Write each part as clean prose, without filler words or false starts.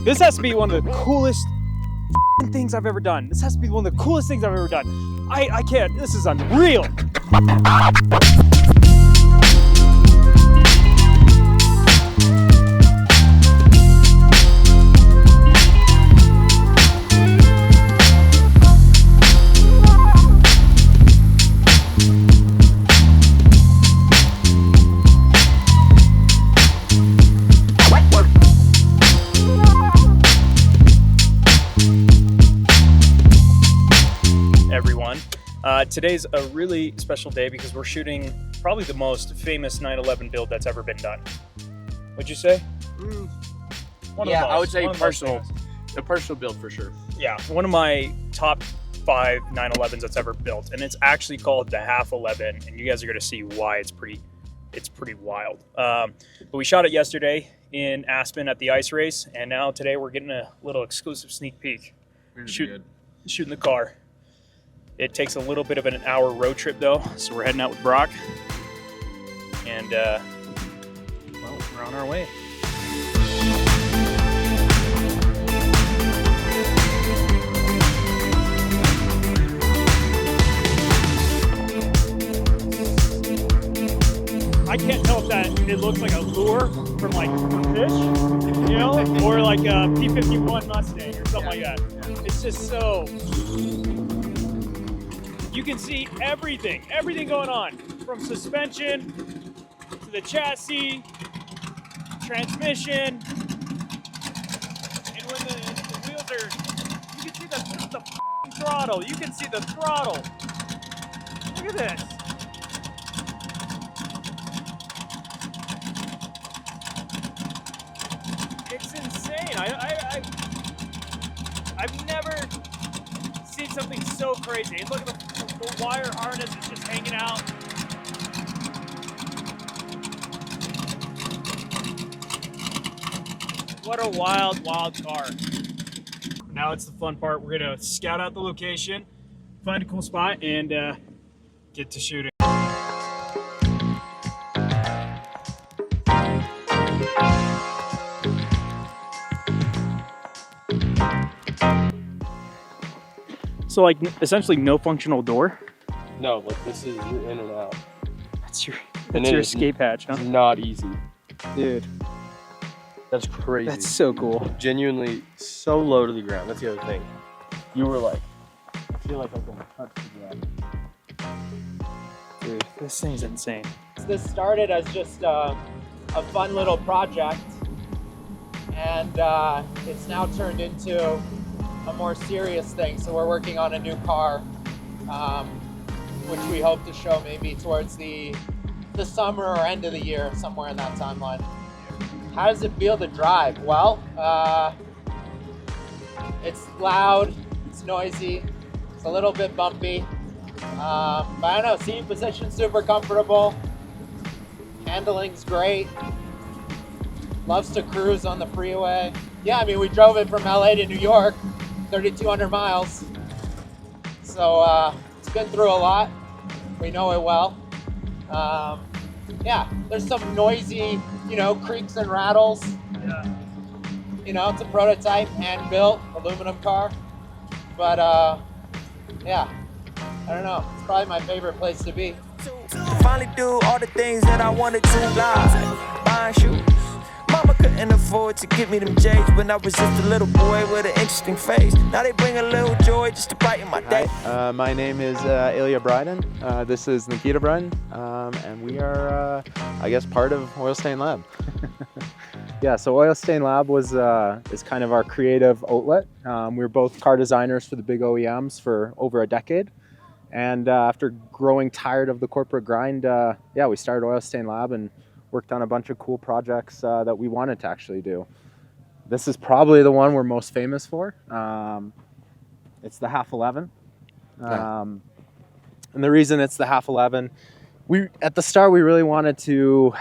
This has to be one of the coolest things I've ever done. This has to be one of the coolest things I've ever done. I can't, this is unreal. Today's a really special day because we're shooting probably the most famous 911 build that's ever been done. Would you say? Yeah, I would say a personal build for sure. Yeah, one of my top 5 911s that's ever built, and it's actually called the Half 11, and you guys are going to see why it's pretty wild. But we shot it yesterday in Aspen at the ice race, and now today we're getting a little exclusive sneak peek. Shooting the car. It takes a little bit of an hour road trip though, so we're heading out with Brock, and well, we're on our way. I can't tell if that it looks like a lure from like for fish, you know, or like a P-51 Mustang or something like that. It's just so. You can see everything going on, from suspension to the chassis, transmission, and when the wheels are, you can see the throttle. You can see the throttle. Look at this. It's insane. I've never seen something so crazy. And look at the wire harness is just hanging out. What a wild car. Now it's the fun part. We're gonna scout out the location, find a cool spot, and get to shooting. So like essentially no functional door? No, like this is your in and out. That's your escape hatch, huh? It's not easy. Dude. That's crazy. That's so cool. Genuinely so low to the ground. That's the other thing. You were like, I feel like I can touch the ground. Dude, this thing's insane. This started as just a fun little project, and it's now turned into a more serious thing. So we're working on a new car, which we hope to show maybe towards the summer or end of the year, somewhere in that timeline. How does it feel to drive? Well, it's loud, it's noisy, it's a little bit bumpy, but I don't know, seating position super comfortable, handling's great, loves to cruise on the freeway. Yeah, I mean, we drove it from LA to New York, 3,200 miles. So it's been through a lot. We know it well. Yeah, there's some noisy, creaks and rattles. Yeah. It's a prototype, hand-built, aluminum car. But yeah, I don't know. It's probably my favorite place to be. Finally do all the things that I wanted to, like buying shoes. Mama couldn't afford to give me them J's when I was just a little boy with an interesting face. Now they bring a little joy just to brighten my day. Hi, my name is Iliya Bridan. This is Nikita Bridan, and we are, I guess, part of Oil Stain Lab. Yeah, so Oil Stain Lab is kind of our creative outlet. We were both car designers for the big OEMs for over a decade. And after growing tired of the corporate grind, yeah, we started Oil Stain Lab and worked on a bunch of cool projects that we wanted to actually do. This is probably the one we're most famous for. It's the Half 11. And the reason it's the Half 11, at the start we really wanted to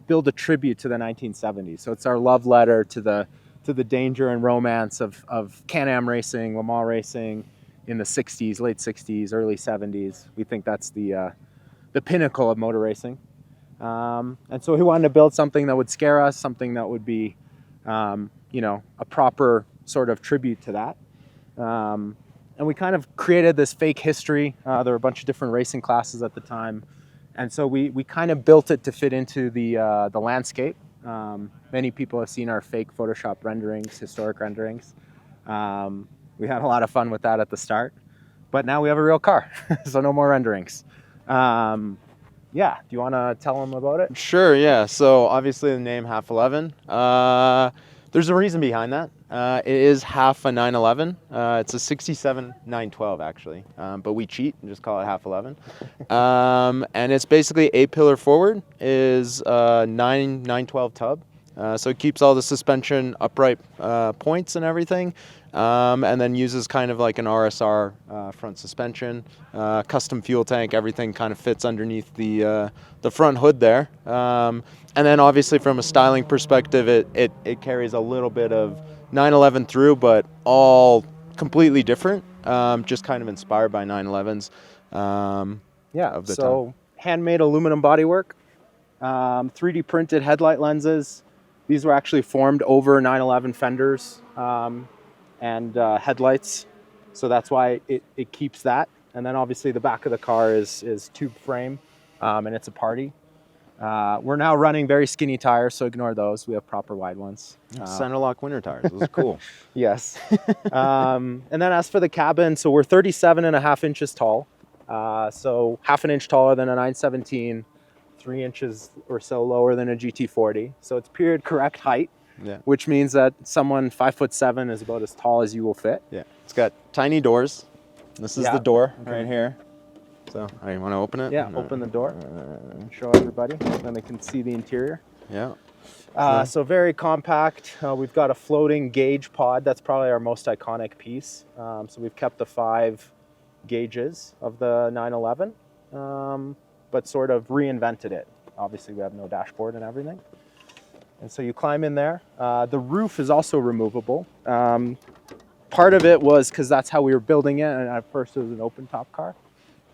build a tribute to the 1970s. So it's our love letter to the danger and romance of Can-Am racing, Le Mans racing in the 60s, late 60s, early 70s. We think that's the pinnacle of motor racing. And so we wanted to build something that would scare us, something that would be a proper sort of tribute to that. And we kind of created this fake history. There were a bunch of different racing classes at the time. And so we kind of built it to fit into the landscape. Many people have seen our fake Photoshop renderings, historic renderings. We had a lot of fun with that at the start. But now we have a real car, so no more renderings. Yeah, do you want to tell them about it? Sure, yeah. So obviously the name Half 11. There's a reason behind that. It is half a 911. It's a 67 912 actually, but we cheat and just call it Half 11. And it's basically a pillar forward is 912 tub. So it keeps all the suspension upright points and everything. And then uses kind of like an RSR front suspension, custom fuel tank, everything kind of fits underneath the front hood there. And then obviously from a styling perspective, it carries a little bit of 911 through, but all completely different, just kind of inspired by 911s. Yeah, of the so time. handmade aluminum bodywork, 3D printed headlight lenses. These were actually formed over 911 fenders. And headlights, so that's why it keeps that. And then obviously the back of the car is tube frame, and it's a party. We're now running very skinny tires, so ignore those. We have proper wide ones. Center lock winter tires. Those are cool. Yes. And then as for the cabin, so we're 37.5 inches tall, so half an inch taller than a 917, 3 inches or so lower than a GT40. So it's period correct height. Yeah. Which means that someone 5'7" is about as tall as you will fit. Yeah. It's got tiny doors. This is Yeah. the door Okay. right here. So, you want to open it? Yeah, open the door and show everybody. Then they can see the interior. Yeah. So very compact. We've got a floating gauge pod. That's probably our most iconic piece. So we've kept the 5 gauges of the 911, but sort of reinvented it. Obviously, we have no dashboard and everything. And so you climb in there. The roof is also removable. Part of it was because that's how we were building it, and at first it was an open top car.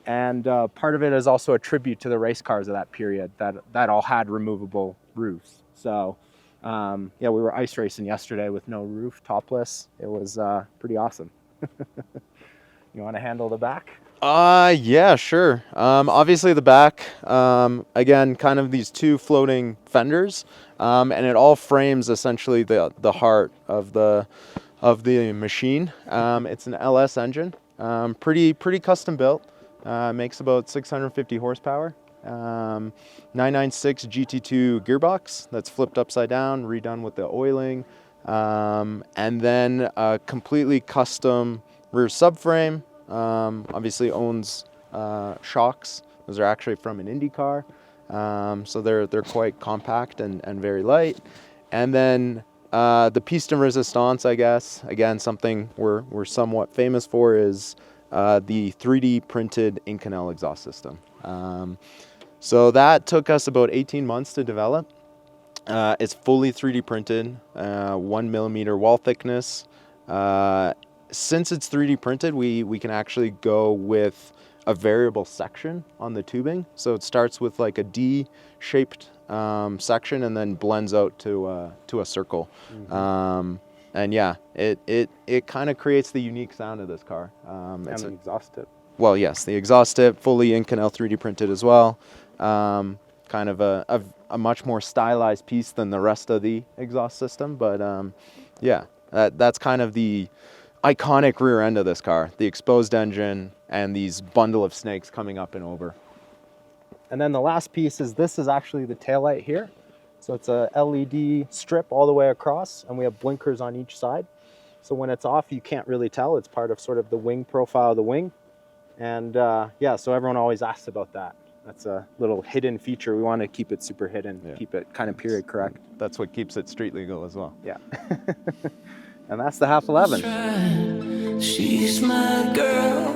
And part of it is also a tribute to the race cars of that period that all had removable roofs. So yeah, we were ice racing yesterday with no roof, topless. It was pretty awesome. You want to handle the back? Yeah, sure. Obviously the back, again, kind of these 2 floating fenders, and it all frames essentially the heart of the machine. It's an LS engine, pretty custom built. Makes about 650 horsepower. 996 GT2 gearbox that's flipped upside down, redone with the oiling, and then a completely custom rear subframe. Obviously owns shocks. Those are actually from an Indy car, so they're quite compact and very light. And then the piece de resistance, I guess, again something we're somewhat famous for, is the 3D printed Inconel exhaust system. So that took us about 18 months to develop. It's fully 3D printed, 1 millimeter wall thickness. Since it's 3D printed, we can actually go with a variable section on the tubing. So it starts with like a D-shaped section and then blends out to a circle. Mm-hmm. And yeah, it kind of creates the unique sound of this car. It's an exhaust tip. Well, yes, the exhaust tip, fully Inconel 3D printed as well. Kind of a much more stylized piece than the rest of the exhaust system. But yeah, that's kind of the iconic rear end of this car, the exposed engine and these bundle of snakes coming up and over. And then the last piece is, this is actually the taillight here. So it's a LED strip all the way across, and we have blinkers on each side. So when it's off, you can't really tell. It's part of sort of the wing profile of the wing. And yeah, so everyone always asks about that. That's a little hidden feature. We want to keep it super hidden, keep it kind of period correct. That's what keeps it street legal as well. Yeah. And that's the Half 11. She's my girl.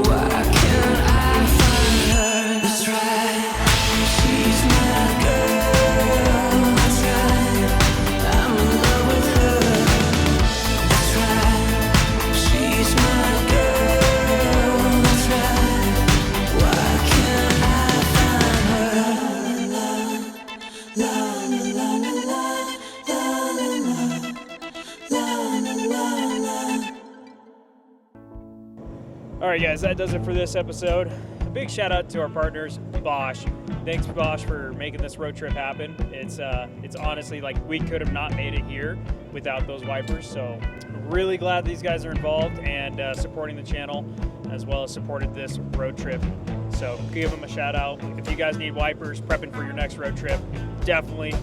Why can't I find her? That's right. She's my girl. That's right. I'm in love with her. That's right. She's my girl. That's right. Why can't I find her? La la la la la la. All right, guys, that does it for this episode. A big shout out to our partners, Bosch. Thanks, Bosch, for making this road trip happen. It's honestly like we could have not made it here without those wipers. So really glad these guys are involved and supporting the channel, as well as supported this road trip. So give them a shout out. If you guys need wipers, prepping for your next road trip, definitely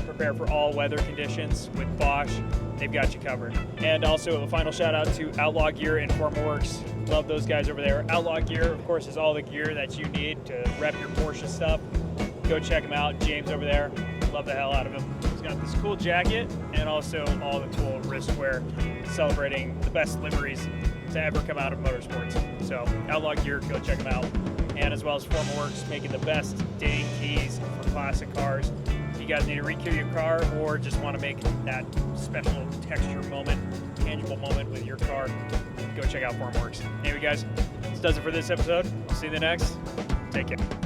prepare for all weather conditions with Bosch. They've got you covered. And also a final shout out to Outlaw Gear and Formworks. Love those guys over there. Outlaw Gear, of course, is all the gear that you need to rep your Porsche stuff. Go check him out. James over there, love the hell out of him. He's got this cool jacket and also all the cool wristwear, celebrating the best liveries to ever come out of motorsports. So Outlaw Gear, go check them out. And as well as Formworks, making the best dang keys for classic cars. If you guys need to re-key your car or just want to make that special texture moment, tangible moment with your car, go check out Formworks. Anyway, guys, this does it for this episode. I'll see you in the next. Take care.